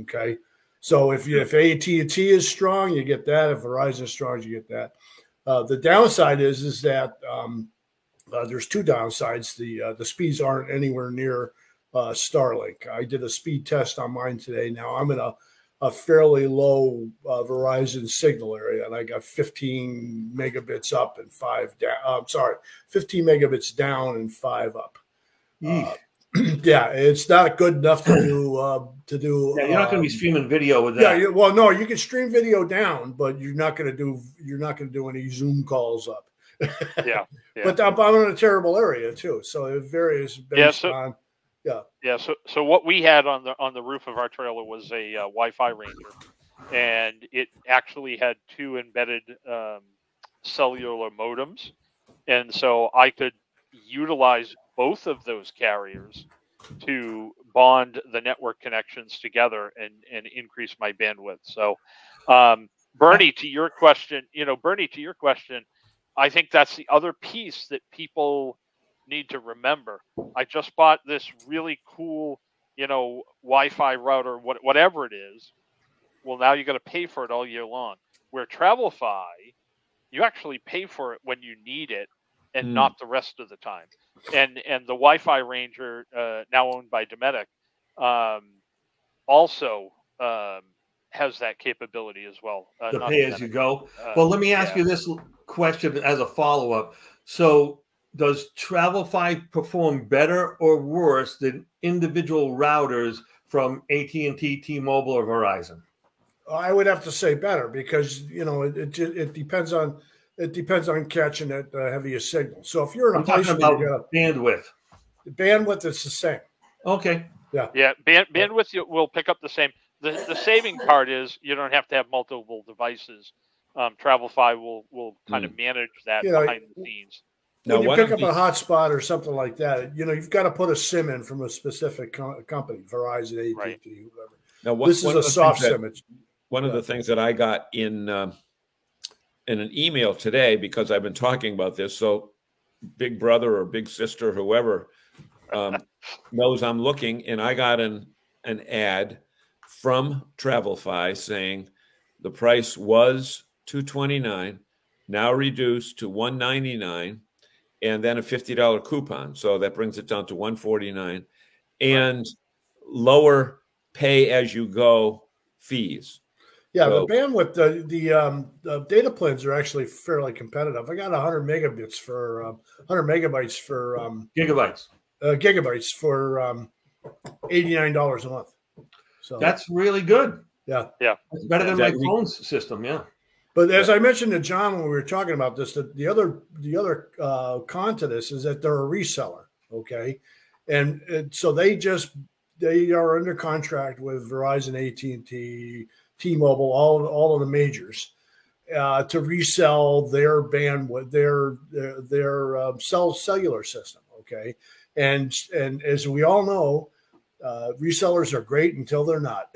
Okay. So if AT&T is strong, you get that. If Verizon is strong, you get that. The downside is that there's 2 downsides. The speeds aren't anywhere near Starlink. I did a speed test on mine today. Now I'm in a fairly low Verizon signal area, and I got 15 megabits up and 5 down. 15 megabits down and 5 up. Yeah, it's not good enough to do. Yeah, you're not going to be streaming video with that. Yeah, well, no, you can stream video down, but you're not going to do any Zoom calls up. Yeah. But I'm in a terrible area too, so it varies based on. Yeah. Yeah. So what we had on the roof of our trailer was a Wi-Fi Ranger, and it actually had 2 embedded cellular modems, and so I could utilize both of those carriers to bond the network connections together and increase my bandwidth. So, Bernie, to your question, I think that's the other piece that people need to remember. I just bought this really cool, Wi-Fi router, whatever it is. Well, now you got to pay for it all year long. Where TravelFi, you actually pay for it when you need it and not the rest of the time. And the Wi-Fi Ranger, now owned by Dometic, also has that capability as well. The pay as you go. Well, let me ask you this question as a follow-up. So does TravelFi perform better or worse than individual routers from AT&T, T-Mobile, or Verizon? I would have to say better because it depends on catching that heaviest signal. So if you're in a place where you got bandwidth, is the same. Okay. Yeah. Bandwidth will pick up the same. The saving part is you don't have to have multiple devices. TravelFi will kind of manage that behind the scenes. When you pick up a hotspot or something like that, you've got to put a SIM in from a specific company, Verizon, AT&T, whoever. Now, this is a soft SIM. One of the things that I got in an email today, because I've been talking about this, so big brother or big sister, whoever knows I'm looking, and I got an ad from TravelFi saying the price was $229, now reduced to $199, and then a $50 coupon. So that brings it down to $149, and lower pay-as-you-go fees. Yeah, So- the bandwidth, the data plans are actually fairly competitive. I got 100 megabits for 100 megabytes for gigabytes for $89 a month. So that's really good. Yeah, it's better than my phone's system. Yeah. But as I mentioned to John when we were talking about this, the other con to this is that they're a reseller. Okay, and so they are under contract with Verizon, AT&T, T-Mobile, all of the majors to resell their bandwidth, their cellular system. Okay, and as we all know, resellers are great until they're not.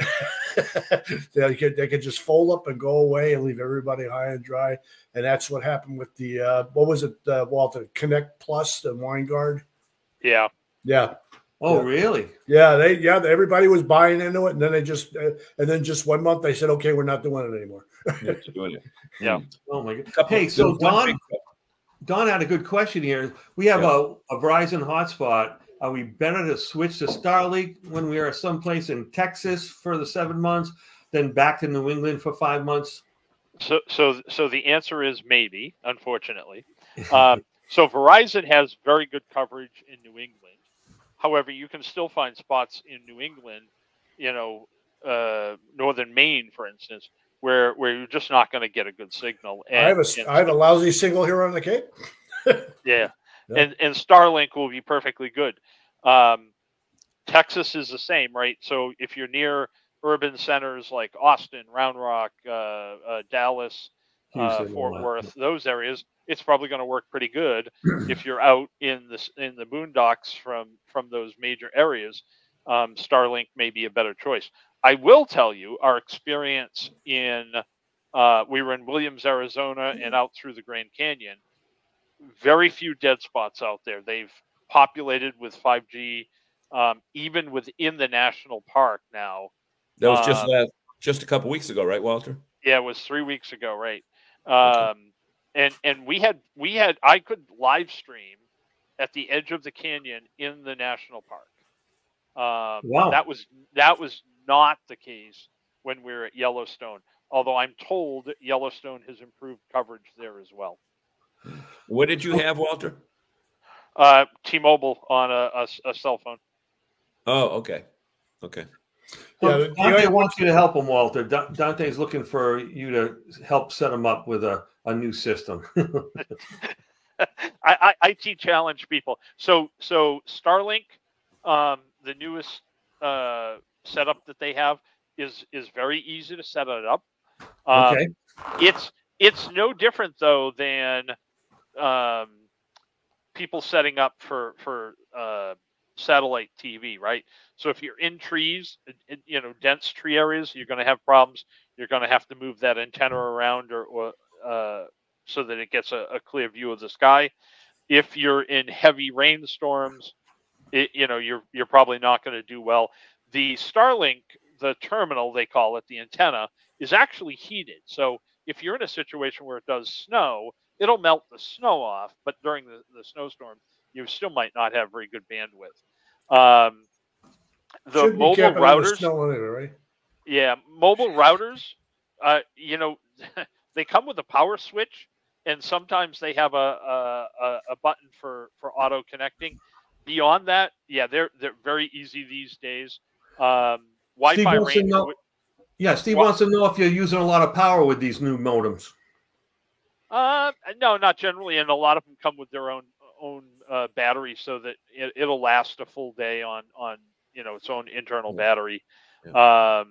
they could just fold up and go away and leave everybody high and dry. And that's what happened with the what was it, Walter? Connect Plus and WineGuard. Yeah. Oh, really? Yeah, everybody was buying into it, and then just 1 month they said, okay, we're not doing it anymore. Doing it. Yeah. Oh my God. Hey, so Don had a good question here. We have a Verizon hotspot. Are we better to switch to Starlink when we are someplace in Texas for the 7 months, then back to New England for 5 months? So the answer is maybe, unfortunately. So Verizon has very good coverage in New England. However, you can still find spots in New England, northern Maine, for instance, where you're just not going to get a good signal. And, I have a lousy signal here on the Cape. Yeah. And Starlink will be perfectly good. Texas is the same, right? So if you're near urban centers like Austin, Round Rock, Dallas, Houston, Fort Worth, those areas, it's probably going to work pretty good. If you're out in the boondocks from those major areas, Starlink may be a better choice. I will tell you our experience we were in Williams, Arizona, and out through the Grand Canyon. Very few dead spots out there. They've populated with 5G, even within the national park now. That was just a couple weeks ago, right, Walter? Yeah, it was 3 weeks ago, right? And we had I could live stream at the edge of the canyon in the national park. Wow. That was not the case when we were at Yellowstone. Although I'm told Yellowstone has improved coverage there as well. What did you have, Walter? T-Mobile on a cell phone. Oh, okay. Okay. So Dante wants you to help him, Walter. Dante's looking for you to help set him up with a new system. I IT challenge people. So Starlink, the newest setup that they have is very easy to set it up. Okay. It's no different though than people setting up for satellite TV, right? So if you're in trees, dense tree areas, you're going to have problems. You're going to have to move that antenna around or so that it gets a clear view of the sky. If you're in heavy rainstorms, you're probably not going to do well. The Starlink, the terminal, they call it, the antenna, is actually heated. So if you're in a situation where it does snow, it'll melt the snow off, but during the snowstorm, you still might not have very good bandwidth. The mobile routers, snow anyway, right? Yeah, mobile routers, they come with a power switch, and sometimes they have a button for auto connecting. Beyond that, yeah, they're very easy these days. Wi-Fi range. Steve wants to know if you're using a lot of power with these new modems. No, not generally, and a lot of them come with their own battery, so that it'll last a full day on its own internal battery. Yeah.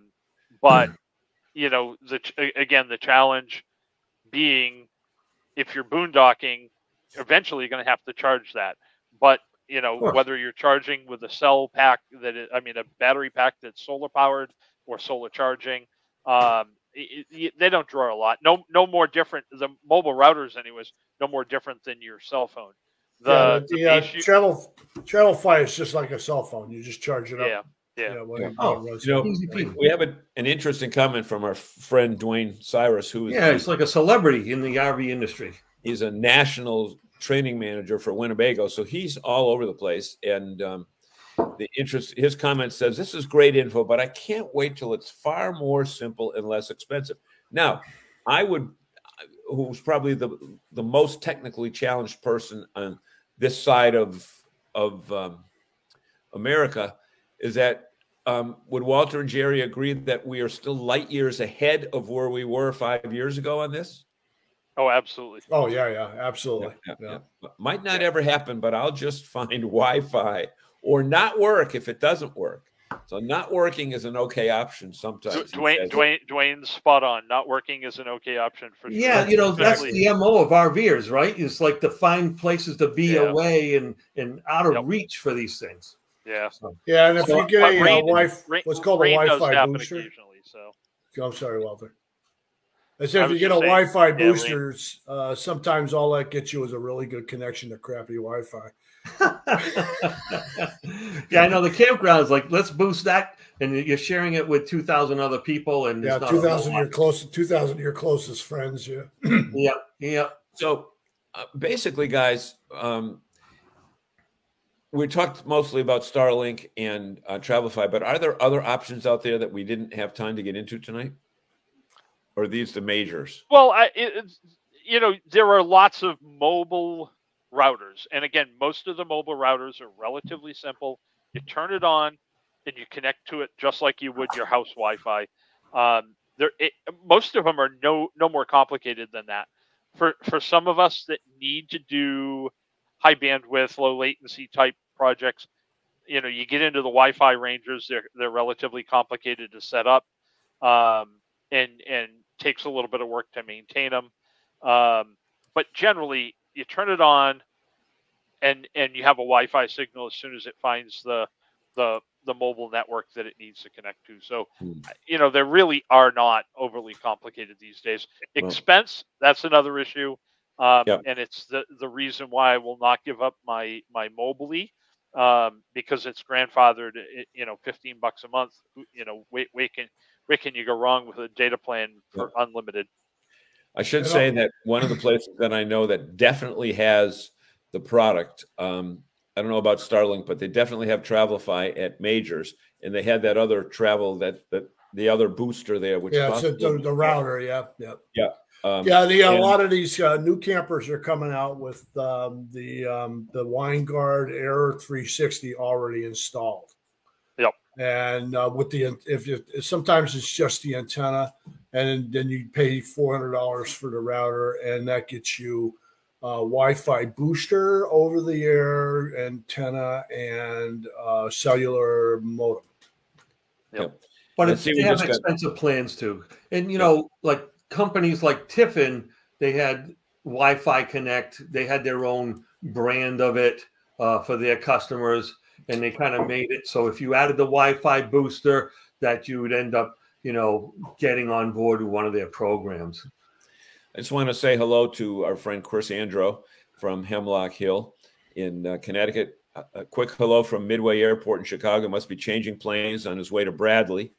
But the challenge being, if you're boondocking, eventually you're going to have to charge that. But whether you're charging with a cell pack a battery pack that's solar powered or solar charging, they don't draw a lot. No more different. The mobile routers, anyways, no more different than your cell phone. Travel Fi is just like a cell phone. You just charge it up. Yeah. We have an interesting comment from our friend Dwayne Cyrus, who is it's like a celebrity in the RV industry. He's a national training manager for Winnebago, so he's all over the place. And the interest. His comment says, "This is great info, but I can't wait till it's far more simple and less expensive." Now, who's probably the most technically challenged person on this side of America, is that would Walter and Jerry agree that we are still light years ahead of where we were 5 years ago on this? Oh, absolutely. Oh, yeah, absolutely. Yeah. Might not ever happen, but I'll just find Wi-Fi or not work if it doesn't work. So not working is an okay option sometimes. Dwayne's spot on. Not working is an okay option for sure. Yeah, that's the MO of RVers, right? It's like to find places to be away and out of reach for these things. Yeah. Yeah, and if you get what's called a Wi-Fi booster. So. I'm sorry, Walter. I said if you get a Wi-Fi booster, sometimes all that gets you is a really good connection to crappy Wi-Fi. Yeah, I know the campground's like, let's boost that, and you're sharing it with 2,000 other people, and 2,000 your closest friends. Yeah. So basically, guys, we talked mostly about Starlink and Travelify, but are there other options out there that we didn't have time to get into tonight? Or are these the majors? Well, there are lots of mobile routers. And again, most of the mobile routers are relatively simple. You turn it on and you connect to it just like you would your house Wi-Fi. Most of them are no more complicated than that. For some of us that need to do high bandwidth, low latency type projects, you get into the Wi-Fi rangers. They're relatively complicated to set up, and takes a little bit of work to maintain them. But generally, you turn it on, and you have a Wi-Fi signal as soon as it finds the mobile network that it needs to connect to. So, they really are not overly complicated these days. Expense, that's another issue. And it's the reason why I will not give up my Mobiley, because it's grandfathered, $15 a month. Where can you go wrong with a data plan for unlimited? I should say that one of the places that I know that definitely has the product, I don't know about Starlink, but they definitely have Travelify at majors, and they had that other the other booster there, which the router, yeah. A lot of these new campers are coming out with the WineGuard Air 360 already installed. Yep. And with if sometimes it's just the antenna, and then you pay $400 for the router, and that gets you Wi-Fi booster, over the air antenna, and cellular modem. Yep. But they have expensive plans too, and like companies like Tiffin, they had Wi-Fi Connect. They had their own brand of it for their customers, and they kind of made it so if you added the Wi-Fi booster, that you would end up, getting on board with one of their programs. I just want to say hello to our friend Chris Andro from Hemlock Hill in Connecticut. A quick hello from Midway Airport in Chicago. Must be changing planes on his way to Bradley.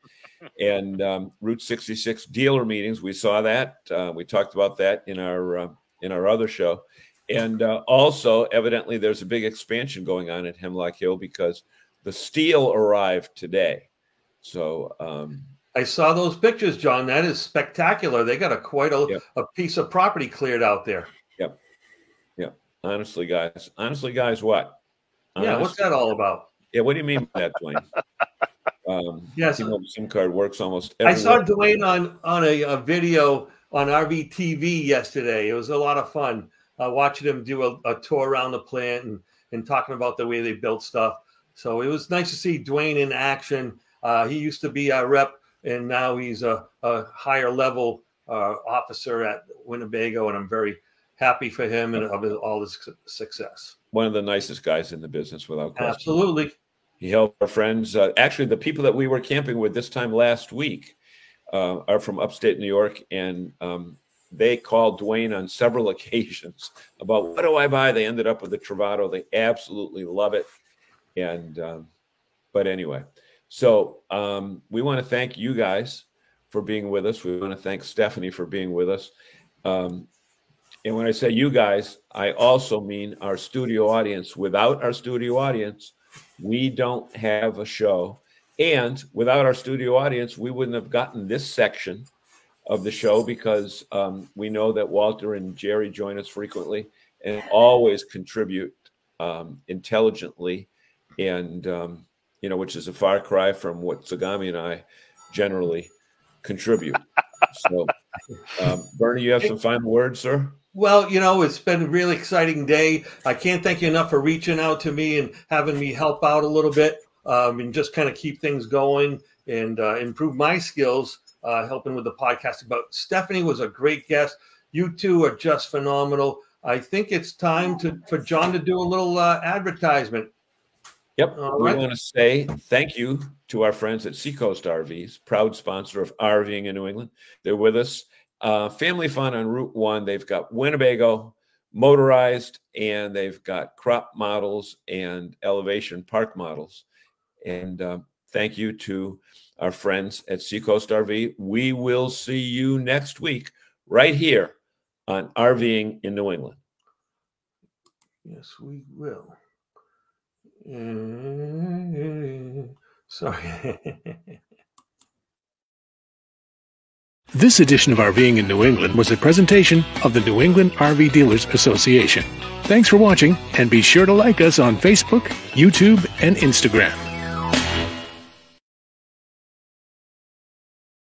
And Route 66 dealer meetings. We saw that. We talked about that in our other show. And also, evidently, there's a big expansion going on at Hemlock Hill because the steel arrived today. So I saw those pictures, John. That is spectacular. They got quite a piece of property cleared out there. Yep. Honestly, guys, what? What's that all about? Yeah, what do you mean by that, Dwayne? Yes, the SIM card works almost everywhere. I saw Dwayne on a video on RV TV yesterday. It was a lot of fun watching him do a tour around the plant and talking about the way they built stuff. So it was nice to see Dwayne in action. He used to be a rep, and now he's a higher level officer at Winnebago, and I'm very happy for him and of all his success. One of the nicest guys in the business, without question. Absolutely. He helped our friends. Actually, the people that we were camping with this time last week are from upstate New York, and they called Dwayne on several occasions about, what do I buy? They ended up with the Travato. They absolutely love it. And but anyway, so we want to thank you guys for being with us. We want to thank Stephanie for being with us. And when I say you guys, I also mean our studio audience. Without our studio audience, we don't have a show. And without our studio audience, we wouldn't have gotten this section of the show, because we know that Walter and Jerry join us frequently and always contribute intelligently, and which is a far cry from what Zagami and I generally contribute. So, Bernie, you have some final words, sir? Well, it's been a really exciting day. I can't thank you enough for reaching out to me and having me help out a little bit, and just kind of keep things going and improve my skills, helping with the podcast. But Stephanie was a great guest. You two are just phenomenal. I think it's time for John to do a little advertisement. Yep. We want to say thank you to our friends at Seacoast RVs, proud sponsor of RVing in New England. They're with us. Family fun on Route 1. They've got Winnebago, motorized, and they've got crop models and elevation park models. And thank you to our friends at Seacoast RV. We will see you next week right here on RVing in New England. Yes, we will. Sorry. This edition of RVing in New England was a presentation of the New England RV Dealers Association. Thanks for watching, and be sure to like us on Facebook, YouTube, and Instagram.